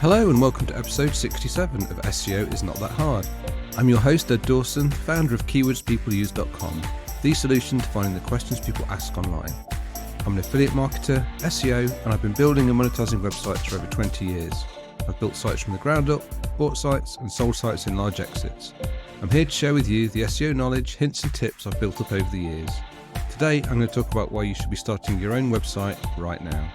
Hello and welcome to episode 67 of SEO is Not That Hard. I'm your host Ed Dawson, founder of keywordspeopleuse.com, the solution to finding the questions people ask online. I'm an affiliate marketer, SEO, and I've been building and monetizing websites for over 20 years. I've built sites from the ground up, bought sites and sold sites in large exits. I'm here to share with you the SEO knowledge, hints and tips I've built up over the years. Today I'm going to talk about why you should be starting your own website right now.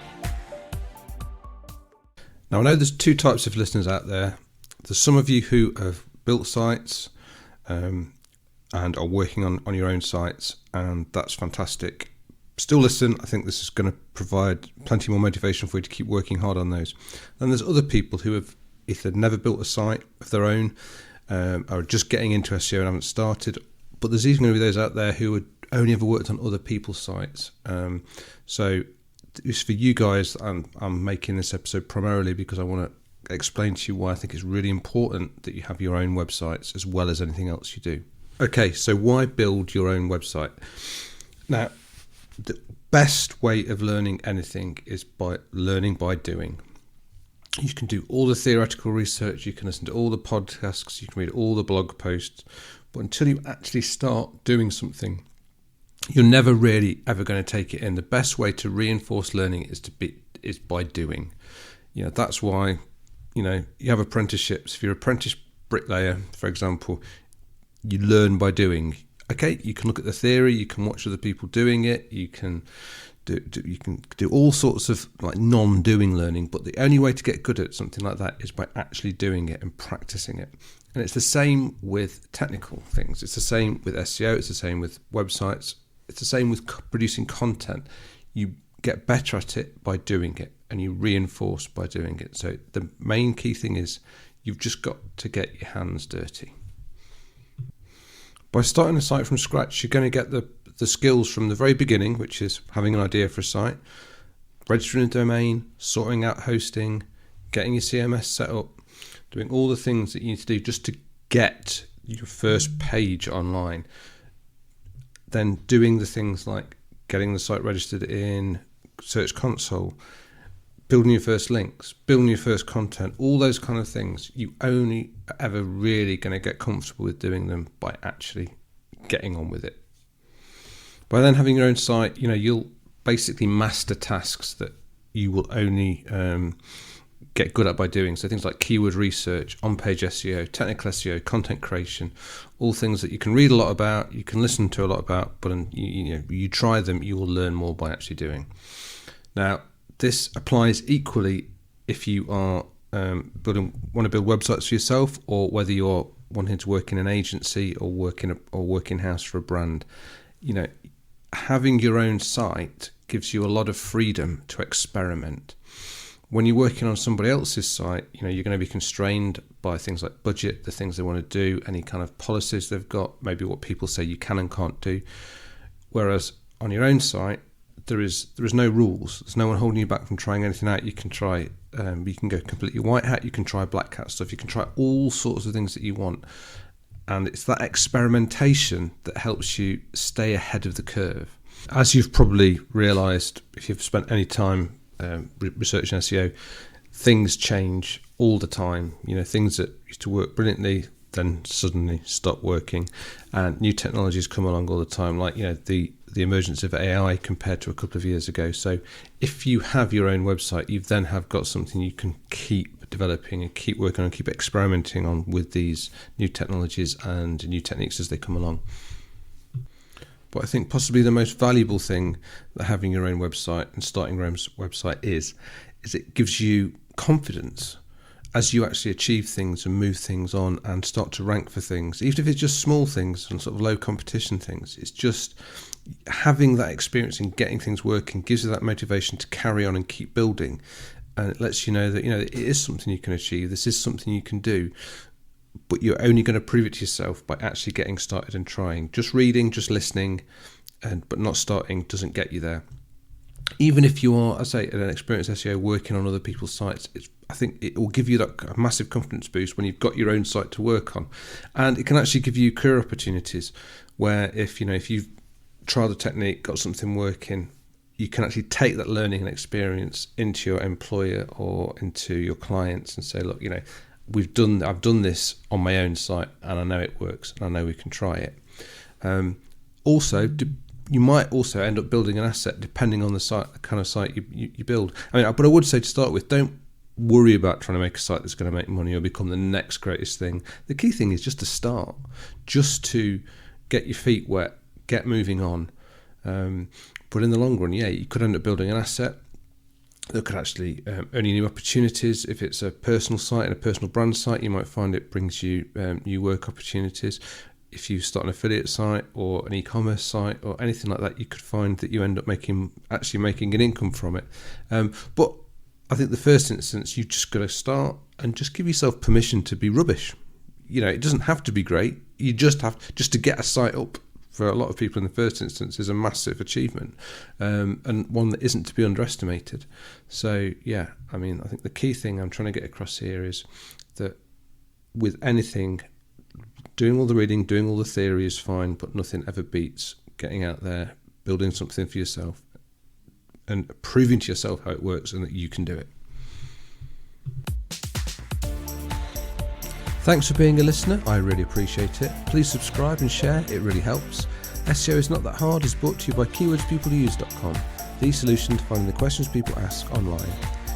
Now, I know there's two types of listeners out there. There's some of you who have built sites and are working on your own sites, and that's fantastic. Still listen. I think this is going to provide plenty more motivation for you to keep working hard on those. And there's other people who have either never built a site of their own, are just getting into SEO and haven't started. But there's even going to be those out there who had only ever worked on other people's sites. So it's for you guys. I'm making this episode primarily because I want to explain to you why I think it's really important that you have your own websites as well as anything else you do. Okay, so why build your own website? Now, the best way of learning anything is by learning by doing. You can do all the theoretical research, you can listen to all the podcasts, you can read all the blog posts, but until you actually start doing something, you're never really ever going to take it in. The best way to reinforce learning is by doing. That's why, you have apprenticeships. If you're an apprentice bricklayer, for example, you learn by doing. Okay, you can look at the theory, you can watch other people doing it, you can do all sorts of like non-doing learning, but the only way to get good at something like that is by actually doing it and practicing it. And it's the same with technical things. It's the same with SEO. It's the same with websites. It's the same with producing content. You get better at it by doing it, and you reinforce by doing it. So the main key thing is you've just got to get your hands dirty. By starting a site from scratch, you're going to get the skills from the very beginning, which is having an idea for a site, registering a domain, sorting out hosting, getting your CMS set up, doing all the things that you need to do just to get your first page online. Then doing the things like getting the site registered in Search Console, building your first links, building your first content, all those kind of things. You only ever really going to get comfortable with doing them by actually getting on with it. By then having your own site, you'll basically master tasks that you will only get good at by doing. So things like keyword research, on-page SEO, technical SEO, content creation, all things that you can read a lot about, you can listen to a lot about, but you try them, you will learn more by actually doing. Now, this applies equally if you are want to build websites for yourself, or whether you're wanting to work in an agency or work in-house for a brand. Having your own site gives you a lot of freedom to experiment. When you're working on somebody else's site, you're going to be constrained by things like budget, the things they want to do, any kind of policies they've got, maybe what people say you can and can't do. Whereas on your own site, there is no rules. There's no one holding you back from trying anything out. You can try, you can go completely white hat, you can try black hat stuff, you can try all sorts of things that you want. And it's that experimentation that helps you stay ahead of the curve. As you've probably realised, if you've spent any time researching SEO, things change all the time. Things that used to work brilliantly then suddenly stop working, and new technologies come along all the time, like the emergence of AI compared to a couple of years ago. So if you have your own website, you then have got something you can keep developing and keep working on, keep experimenting on with these new technologies and new techniques as they come along. But I think possibly the most valuable thing that having your own website and starting your own website is it gives you confidence as you actually achieve things and move things on and start to rank for things, even if it's just small things and sort of low competition things. It's just having that experience and getting things working gives you that motivation to carry on and keep building. And it lets you know that, it is something you can achieve. This is something you can do. But you're only going to prove it to yourself by actually getting started and trying. Just reading, just listening, but not starting doesn't get you there. Even if you are, as I say, an experienced SEO working on other people's sites, I think it will give you that massive confidence boost when you've got your own site to work on. And it can actually give you career opportunities where if you've tried the technique, got something working, you can actually take that learning and experience into your employer or into your clients and say, look, I've done this on my own site and I know it works and I know we can try it. Also, you might also end up building an asset depending on the site, the kind of site you build. But I would say to start with, don't worry about trying to make a site that's going to make money or become the next greatest thing. The key thing is just to start, just to get your feet wet, get moving on. But in the long run, you could end up building an asset that could actually earn you new opportunities. If it's a personal site and a personal brand site, you might find it brings you new work opportunities. If you start an affiliate site or an e-commerce site or anything like that, you could find that you end up making an income from it. But I think the first instance, you just got to start and just give yourself permission to be rubbish. It doesn't have to be great. You just to get a site up. For a lot of people in the first instance is a massive achievement, and one that isn't to be underestimated. So I think the key thing I'm trying to get across here is that with anything, doing all the reading, doing all the theory is fine, but nothing ever beats getting out there, building something for yourself and proving to yourself how it works and that you can do it. Thanks for being a listener, I really appreciate it. Please subscribe and share, it really helps. SEO is Not That Hard is brought to you by keywordspeopleuse.com, the solution to finding the questions people ask online.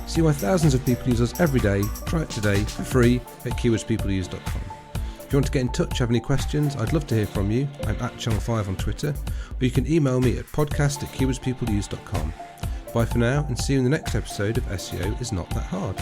See why thousands of people use us every day. Try it today for free at keywordspeopleuse.com. If you want to get in touch, have any questions, I'd love to hear from you. I'm at Channel 5 on Twitter, or you can email me at podcast@keywordspeopleuse.com. Bye for now, and see you in the next episode of SEO is Not That Hard.